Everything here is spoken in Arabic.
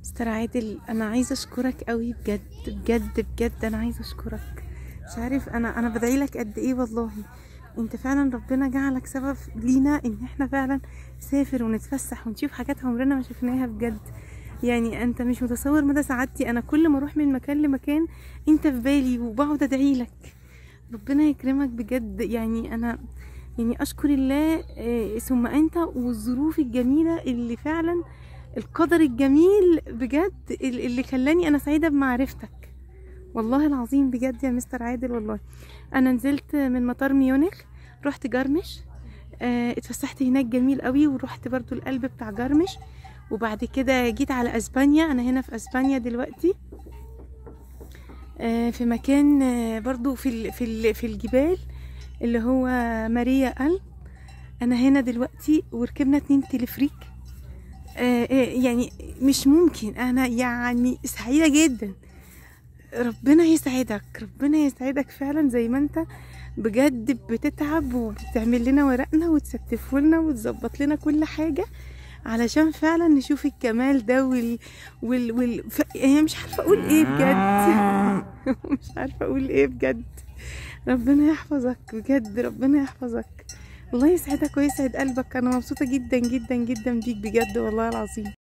مستر عادل، انا عايزه اشكرك قوي بجد بجد بجد. انا عايزه اشكرك، مش عارف انا بدعي لك قد ايه والله. انت فعلا ربنا جعلك سبب لينا ان احنا فعلا نسافر ونتفسح ونشوف حاجات عمرنا ما شفناها بجد. يعني انت مش متصور مدى سعادتي. انا كل ما اروح من مكان لمكان انت في بالي وبقعد ادعي لك. ربنا يكرمك بجد. يعني انا يعني اشكر الله ثم انت، والظروف الجميله اللي فعلا القدر الجميل بجد اللي خلاني انا سعيده بمعرفتك. والله العظيم بجد يا مستر عادل. والله انا نزلت من مطار ميونخ، رحت جرمش، اتفسحت هناك جميل قوي، ورحت برضو القلب بتاع جرمش، وبعد كده جيت على اسبانيا. انا هنا في اسبانيا دلوقتي، في مكان برضو في الجبال اللي هو ماريا ألب. انا هنا دلوقتي وركبنا 2 تلفريك. يعني مش ممكن، انا يعني سعيدة جدا. ربنا يسعدك، ربنا يسعدك فعلا زي ما انت بجد بتتعب وبتعمل لنا ورقنا وتستفه لنا وتظبط لنا كل حاجة علشان فعلا نشوف الجمال ده يعني مش عارفة اقول ايه بجد. مش عارفة اقول ايه بجد. ربنا يحفظك بجد، ربنا يحفظك. الله يسعدك ويسعد قلبك. انا مبسوطة جدا جدا جدا بيك بجد والله العظيم.